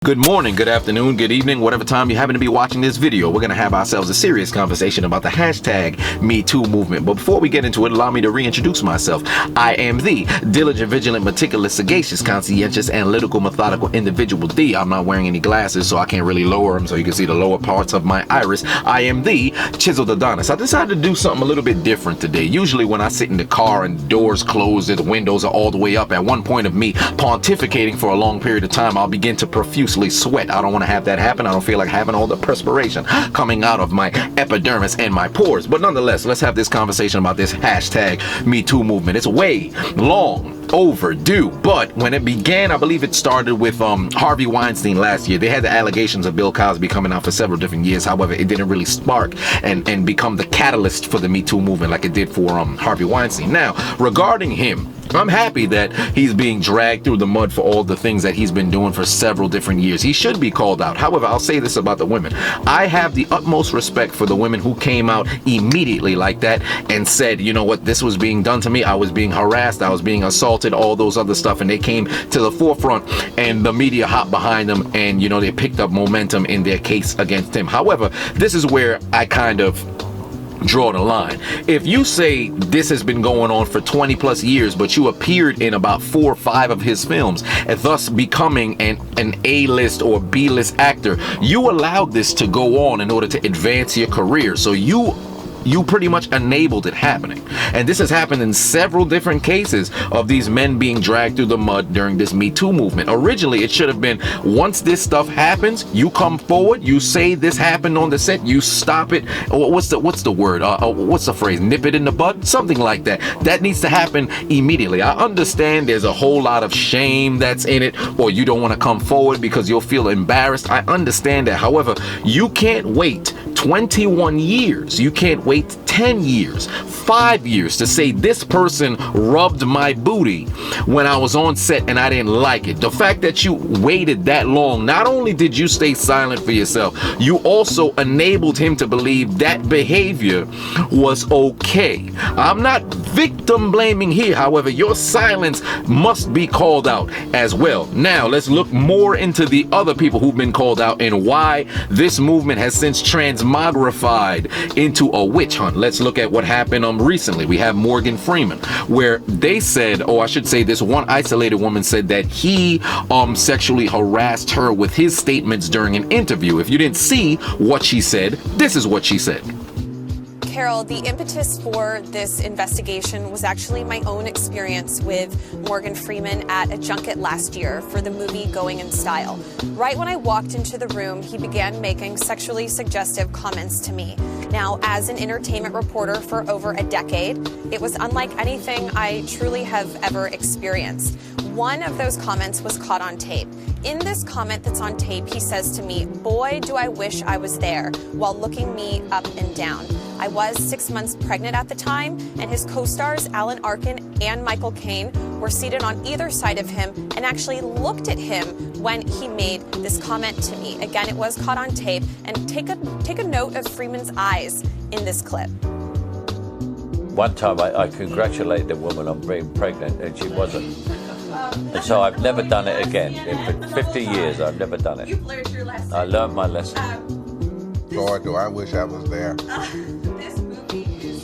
Good morning, good afternoon, good evening, whatever time you happen to be watching this video. We're going to have ourselves a serious conversation about the hashtag #MeToo movement. But before we get into it, allow me to reintroduce myself. I am the diligent, vigilant, meticulous, sagacious, conscientious, analytical, methodical individual D. I'm not wearing any glasses, so I can't really lower them so you can see the lower parts of my iris. I am the Chiseled Adonis. I decided to do something a little bit different today. Usually when I sit in the car and doors closed and the windows are all the way up, at one point of me pontificating for a long period of time, I'll begin to profusely sweat. I don't want to have that happen. I don't feel like having all the perspiration coming out of my epidermis and my pores. But nonetheless, let's have this conversation about this hashtag #MeToo movement. It's way long overdue, but when it began, I believe it started with Harvey Weinstein last year. They had the allegations of Bill Cosby coming out for several different years. However, it didn't really spark and become the catalyst for the #MeToo movement like it did for Harvey Weinstein. Now, regarding him, I'm happy that he's being dragged through the mud for all the things that he's been doing for several different years. He should be called out. However, I'll say this about the women. I have the utmost respect for the women who came out immediately like that and said, you know what, this was being done to me. I was being harassed. I was being assaulted, all those other stuff. And they came to the forefront and the media hopped behind them and, you know, they picked up momentum in their case against him. However, this is where I kind of draw the line. If you say this has been going on for 20 plus years, but you appeared in about 4 or 5 of his films, and thus becoming an A-list or B-list actor, you allowed this to go on in order to advance your career. So you pretty much enabled it happening. And this has happened in several different cases of these men being dragged through the mud during this #MeToo movement. Originally, it should have been, once this stuff happens, you come forward, you say this happened on the set, you stop it. What's the word? What's the phrase? Nip it in the bud? Something like that. That needs to happen immediately. I understand there's a whole lot of shame that's in it, or you don't want to come forward because you'll feel embarrassed. I understand that. However, you can't wait 21 years. You can't wait 10 years, 5 years to say this person rubbed my booty when I was on set and I didn't like it. The fact that you waited that long, not only did you stay silent for yourself, you also enabled him to believe that behavior was okay. I'm not victim blaming here. However, your silence must be called out as well. Now, let's look more into the other people who've been called out and why this movement has since transmogrified into a witch hunt. Let's look at what happened recently. We have Morgan Freeman, where they said, or I should say this one isolated woman said that he sexually harassed her with his statements during an interview. If you didn't see what she said, this is what she said. Carol, the impetus for this investigation was actually my own experience with Morgan Freeman at a junket last year for the movie Going in Style. Right when I walked into the room, he began making sexually suggestive comments to me. Now, as an entertainment reporter for over a decade, it was unlike anything I truly have ever experienced. One of those comments was caught on tape. In this comment that's on tape, he says to me, "Boy, do I wish I was there," while looking me up and down. I was 6 months pregnant at the time, and his co-stars Alan Arkin and Michael Caine were seated on either side of him and actually looked at him when he made this comment to me. Again, it was caught on tape, and take a note of Freeman's eyes in this clip. One time I congratulated the woman on being pregnant and she wasn't. And so I've never done it again. In 50 years, I've never done it. You've learned your lesson. I learned my lesson. Lord, do I wish I was there. This movie is...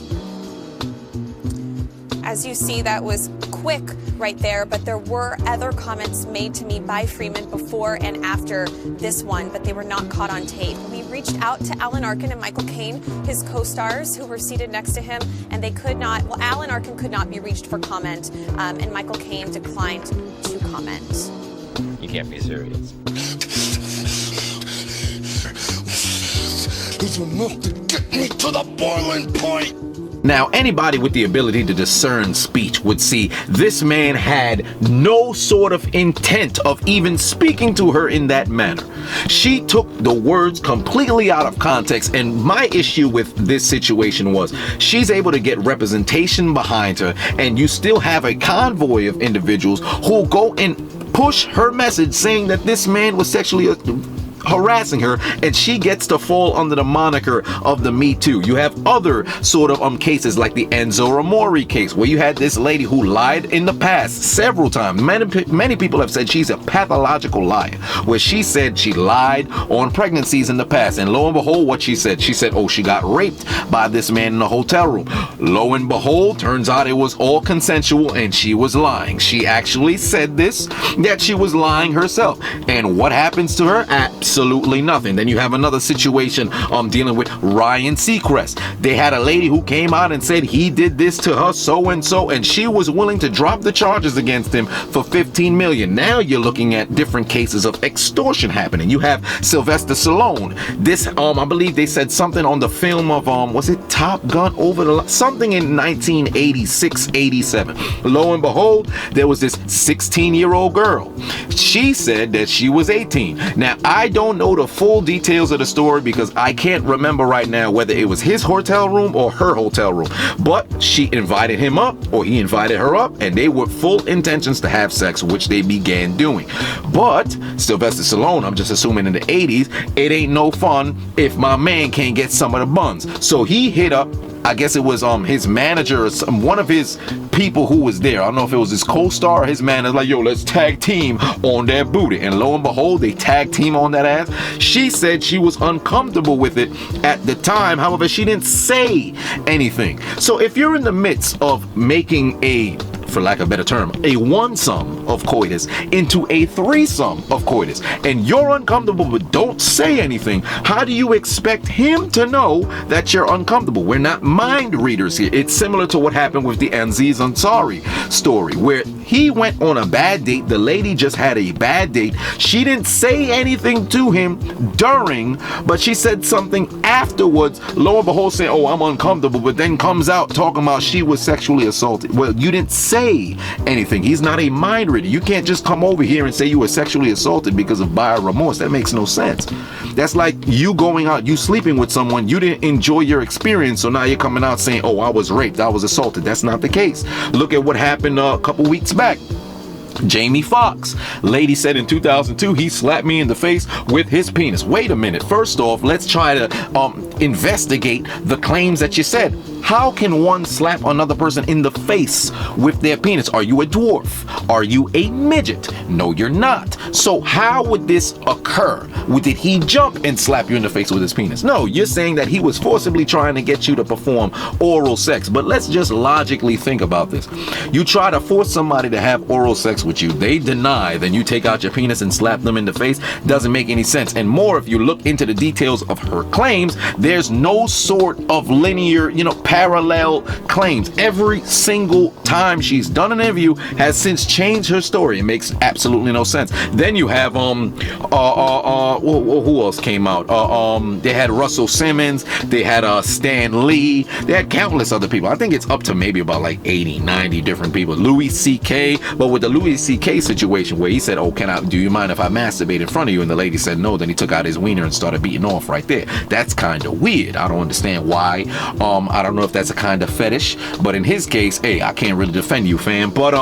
As you see, that was quick right there, but there were other comments made to me by Freeman before and after this one, but they were not caught on tape. We reached out to Alan Arkin and Michael Caine, his co-stars who were seated next to him, and they could not, well, Alan Arkin could not be reached for comment, and Michael Caine declined to comment. You can't be serious. It's enough to get me to the boiling point. Now, anybody with the ability to discern speech would see this man had no sort of intent of even speaking to her in that manner. She took the words completely out of context, and my issue with this situation was she's able to get representation behind her, and you still have a convoy of individuals who go and push her message saying that this man was sexually harassing her, and she gets to fall under the moniker of the Me Too. You have other sort of cases like the Enzo Amore case, where you had this lady who lied in the past several times. Many people have said she's a pathological liar, where she said she lied on pregnancies in the past, and lo and behold, what she said, oh, she got raped by this man in the hotel room. Lo and behold, turns out it was all consensual and she was lying. She actually said this, that she was lying herself. And what happens to her? Absolutely nothing. Then you have another situation dealing with Ryan Seacrest. They had a lady who came out and said he did this to her so and so, and she was willing to drop the charges against him for $15 million. Now you're looking at different cases of extortion happening. You have Sylvester Stallone. This I believe they said something on the film of was it Top Gun Over the something in 1986-87. Lo and behold, there was this 16-year-old girl. She said that she was 18. Now I don't know the full details of the story because I can't remember right now whether it was his hotel room or her hotel room, but she invited him up, or he invited her up, and they were full intentions to have sex, which they began doing. But Sylvester Stallone, I'm just assuming in the 80s, it ain't no fun if my man can't get some of the buns. So he hit up, I guess it was his manager or one of his people who was there. I don't know if it was his co-star or his manager, like, yo, let's tag team on that booty. And lo and behold, they tag team on that ass. She said she was uncomfortable with it at the time. However, she didn't say anything. So if you're in the midst of making for lack of a better term, a one-sum of coitus into a threesome of coitus, and you're uncomfortable but don't say anything, how do you expect him to know that you're uncomfortable? We're not mind readers here. It's similar to what happened with the Aziz Ansari story, where he went on a bad date. The lady just had a bad date. She didn't say anything to him during, but she said something afterwards, lo and behold, saying, oh, I'm uncomfortable, but then comes out talking about she was sexually assaulted. Well, you didn't say anything. He's not a mind reader. You can't just come over here and say you were sexually assaulted because of buyer remorse. That makes no sense. That's like you going out, you sleeping with someone, you didn't enjoy your experience, so now you're coming out saying, oh, I was raped, I was assaulted. That's not the case. Look at what happened a couple weeks back. Jamie Foxx. Lady said in 2002 he slapped me in the face with his penis. Wait a minute. First off, let's try to investigate the claims that you said. How can one slap another person in the face with their penis? Are you a dwarf? Are you a midget? No, you're not. So how would this occur? Did he jump and slap you in the face with his penis? No, you're saying that he was forcibly trying to get you to perform oral sex. But let's just logically think about this. You try to force somebody to have oral sex with you. They deny. Then you take out your penis and slap them in the face. Doesn't make any sense. And more, if you look into the details of her claims, there's no sort of linear, parallel claims. Every single time she's done an interview has since changed her story. It makes absolutely no sense. Then you have who else came out? They had Russell Simmons. They had Stan Lee. They had countless other people. I think it's up to maybe about like 80, 90 different people. Louis C.K. But with the Louis C.K. situation where he said, oh, do you mind if I masturbate in front of you? And the lady said no. Then he took out his wiener and started beating off right there. That's kind of weird. I don't understand why. I don't know if that's a kind of fetish, but in his case, hey, I can't really defend you, fam. But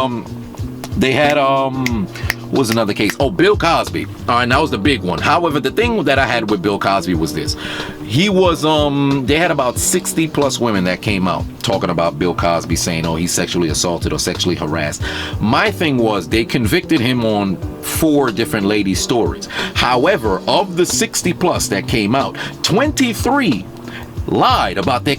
they had what was another case? Oh, Bill Cosby. All right, that was the big one. However, the thing that I had with Bill Cosby was this. He was they had about 60 plus women that came out talking about Bill Cosby, saying, oh, he's sexually assaulted or sexually harassed. My thing was they convicted him on 4 different ladies' stories. However, of the 60 plus that came out, 23 lied about their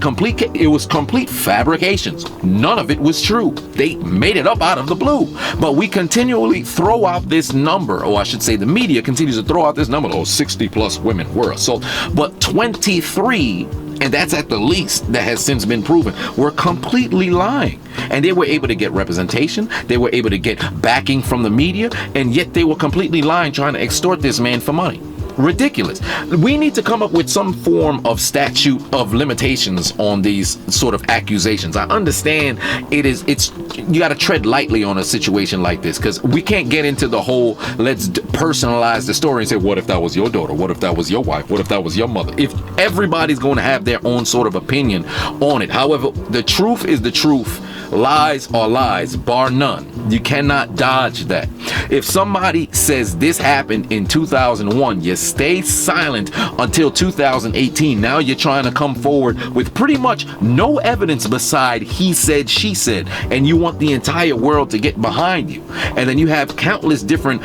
it was complete fabrications. None of it was true. They made it up out of the blue. But we continually throw out this number, or I should say the media continues to throw out this number, 60 plus women were assaulted. But 23, and that's at the least, that has since been proven, were completely lying. And they were able to get representation, they were able to get backing from the media, and yet they were completely lying, trying to extort this man for money. Ridiculous. We need to come up with some form of statute of limitations on these sort of accusations. I understand it's you got to tread lightly on a situation like this, because we can't get into the whole let's personalize the story and say, what if that was your daughter? What if that was your wife? What if that was your mother? If everybody's going to have their own sort of opinion on it. However, the truth is the truth. Lies are lies, bar none. You cannot dodge that. If somebody says this happened in 2001, you stay silent until 2018. Now you're trying to come forward with pretty much no evidence beside he said, she said, and you want the entire world to get behind you. And then you have countless different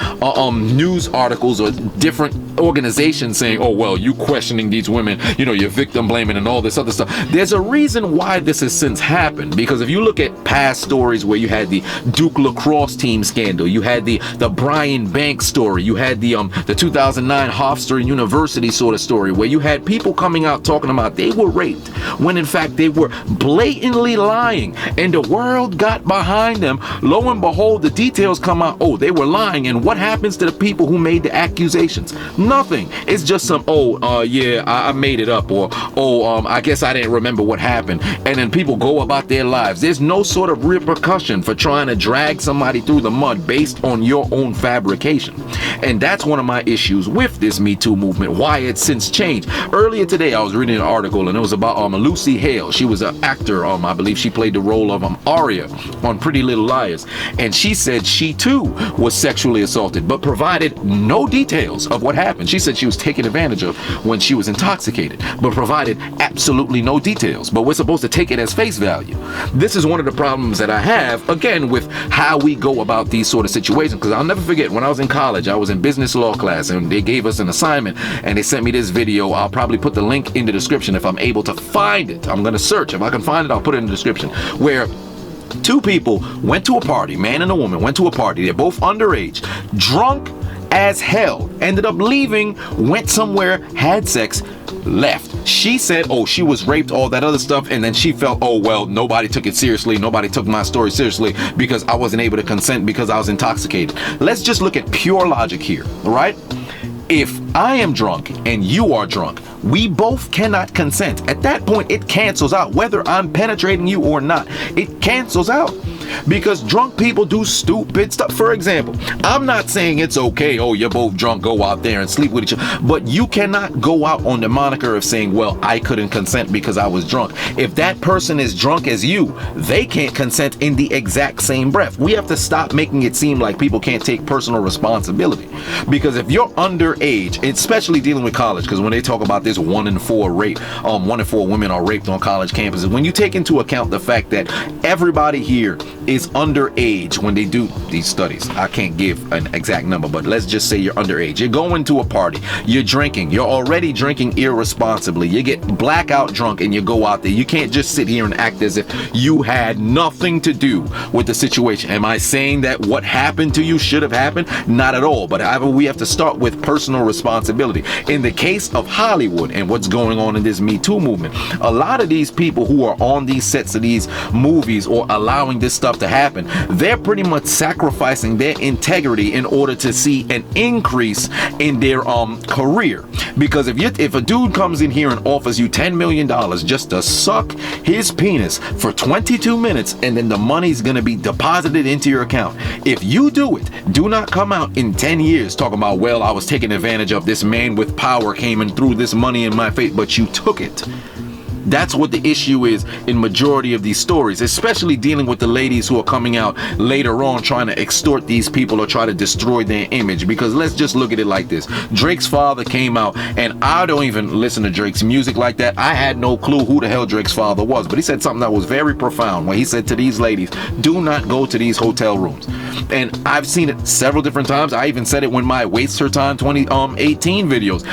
news articles or different organizations saying, oh, well, you questioning these women, you know, you're victim blaming and all this other stuff. There's a reason why this has since happened, because if you look at past stories where you had the Duke lacrosse team scandal, you had the Brian Banks story, you had the 2009 Hofstra University sort of story, where you had people coming out talking about they were raped when in fact they were blatantly lying, and the world got behind them. Lo and behold, the details come out, oh, they were lying, and what happens to the people who made the accusations? Nothing. It's just some, yeah, I made it up, or I guess I didn't remember what happened, and then people go about their lives. There's no sort of repercussion for trying to drag somebody through the mud based on your own fabrication. And that's one of my issues with this Me Too movement, why it's since changed. Earlier today, I was reading an article, and it was about Lucy Hale. She was an actor. I believe she played the role of Aria on Pretty Little Liars, and she said she too was sexually assaulted, but provided no details of what happened. She said she was taken advantage of when she was intoxicated, but provided absolutely no details. But we're supposed to take it as face value. This is one of the problems that I have, again, with how we go about these sort of situations, because I'll never forget when I was in college, I was in business law class, and they gave us an assignment, and they sent me this video. I'll probably put the link in the description if I'm able to find it. I'm going to search. If I can find it, I'll put it in the description, where two people went to a party, man and a woman went to a party. They're both underage, drunk as hell, ended up leaving, went somewhere, had sex, left. She said, oh, she was raped, all that other stuff, and then she felt, oh, well, nobody took it seriously, nobody took my story seriously because I wasn't able to consent because I was intoxicated. Let's just look at pure logic here, right? If I am drunk and you are drunk, we both cannot consent. At that point, it cancels out. Whether I'm penetrating you or not, it cancels out. Because drunk people do stupid stuff. For example, I'm not saying it's okay, oh, you're both drunk, go out there and sleep with each other. But you cannot go out on the moniker of saying, well, I couldn't consent because I was drunk. If that person is drunk as you, they can't consent in the exact same breath. We have to stop making it seem like people can't take personal responsibility. Because if you're underage, especially dealing with college, because when they talk about this 1 in 4 rape, 1 in 4 women are raped on college campuses, when you take into account the fact that everybody here is underage when they do these studies. I can't give an exact number, but let's just say you're underage. You're going to a party, you're drinking, you're already drinking irresponsibly, you get blackout drunk and you go out there. You can't just sit here and act as if you had nothing to do with the situation. Am I saying that what happened to you should have happened? Not at all, but however, we have to start with personal responsibility. In the case of Hollywood and what's going on in this Me Too movement, a lot of these people who are on these sets of these movies or allowing this stuff to happen, they're pretty much sacrificing their integrity in order to see an increase in their career. Because if a dude comes in here and offers you $10 million just to suck his penis for 22 minutes and then the money's gonna be deposited into your account, if you do it, do not come out in 10 years talking about, well, I was taking advantage of, this man with power came and threw this money in my face, but you took it. That's what the issue is in majority of these stories, especially dealing with the ladies who are coming out later on trying to extort these people or try to destroy their image. Because let's just look at it like this. Drake's father came out, and I don't even listen to Drake's music like that. I had no clue who the hell Drake's father was, but he said something that was very profound when he said to these ladies, do not go to these hotel rooms. And I've seen it several different times. I even said it when my Waste Her Time 2018 videos.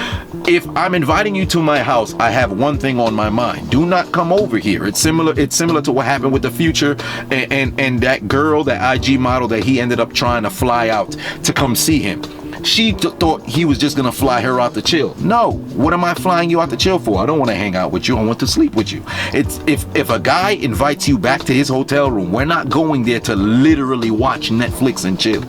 If I'm inviting you to my house, I have one thing on my mind. Do not come over here. It's similar to what happened with the Future and that girl, that IG model that he ended up trying to fly out to come see him. She thought he was just gonna fly her out to chill. No, what am I flying you out to chill for? I don't want to hang out with you. I want to sleep with you. It's if a guy invites you back to his hotel room, we're not going there to literally watch Netflix and chill.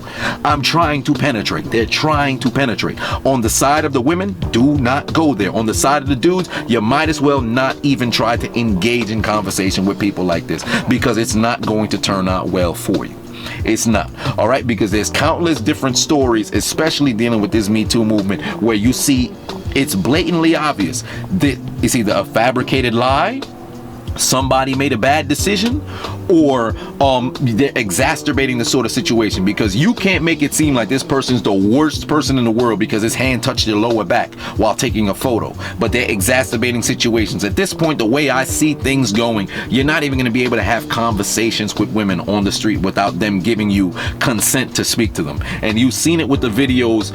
I'm trying to penetrate. They're trying to penetrate. On the side of the women, do not go there. On the side of the dudes, you might as well not even try to engage in conversation with people like this, because it's not going to turn out well for you. It's not. All right, because there's countless different stories, especially dealing with this Me Too movement, where you see it's blatantly obvious that it's either a fabricated lie, somebody made a bad decision, or they're exacerbating the sort of situation, because you can't make it seem like this person's the worst person in the world because his hand touched their lower back while taking a photo, but they're exacerbating situations. At this point, the way I see things going, you're not even going to be able to have conversations with women on the street without them giving you consent to speak to them. And you've seen it with the videos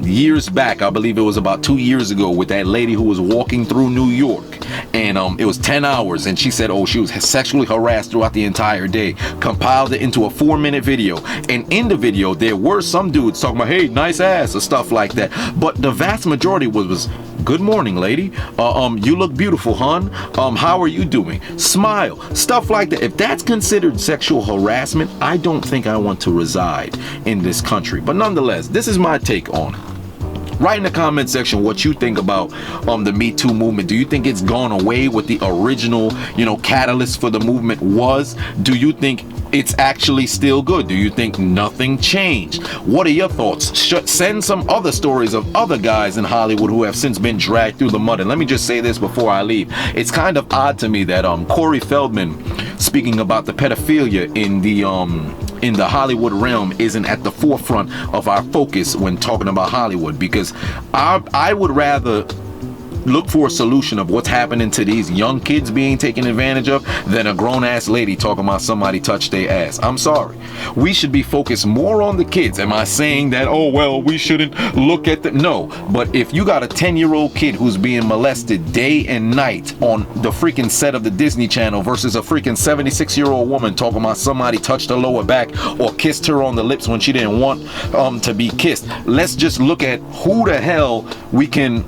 years back. I believe it was about 2 years ago with that lady who was walking through New York, and it was 10 hours, and she said, oh, she was sexually harassed throughout the entire day. Compiled it into a 4-minute video, and in the video there were some dudes talking about, hey, nice ass, or stuff like that, but the vast majority was good morning, lady, you look beautiful, hon, how are you doing, smile, stuff like that. If that's considered sexual harassment, I don't think I want to reside in this country. But nonetheless, this is my take on it. Write in the comment section what you think about the Me Too movement. Do you think it's gone away? What the original, catalyst for the movement was? Do you think it's actually still good? Do you think nothing changed? What are your thoughts? Send some other stories of other guys in Hollywood who have since been dragged through the mud. And let me just say this before I leave. It's kind of odd to me that Corey Feldman, speaking about the pedophilia in the Hollywood realm, isn't at the forefront of our focus when talking about Hollywood, because I would rather look for a solution of what's happening to these young kids being taken advantage of than a grown-ass lady talking about somebody touched their ass. I'm sorry. We should be focused more on the kids. Am I saying that, oh, well, we shouldn't look at them? No. But if you got a 10-year-old kid who's being molested day and night on the freaking set of the Disney Channel versus a freaking 76-year-old woman talking about somebody touched her lower back or kissed her on the lips when she didn't want to be kissed, let's just look at who the hell we can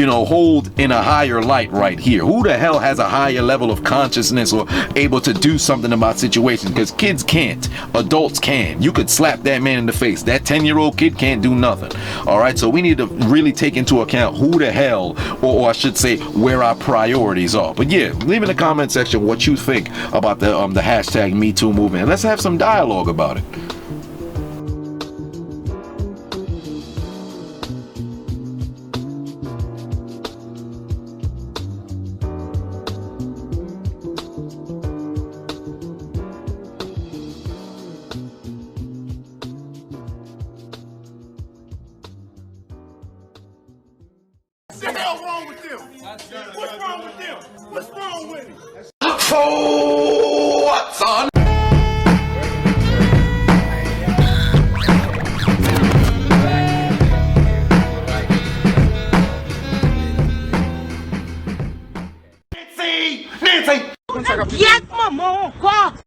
hold in a higher light right here. Who the hell has a higher level of consciousness or able to do something about situations? Because kids can't. Adults can. You could slap that man in the face. That 10-year-old kid can't do nothing. All right, so we need to really take into account who the hell, or I should say, where our priorities are. But yeah, leave in the comment section what you think about the hashtag Me Too movement, and let's have some dialogue about it. What the hell wrong with them? What's wrong with them? What's wrong with it? So what's on? Nancy! Yes, maman, quoi?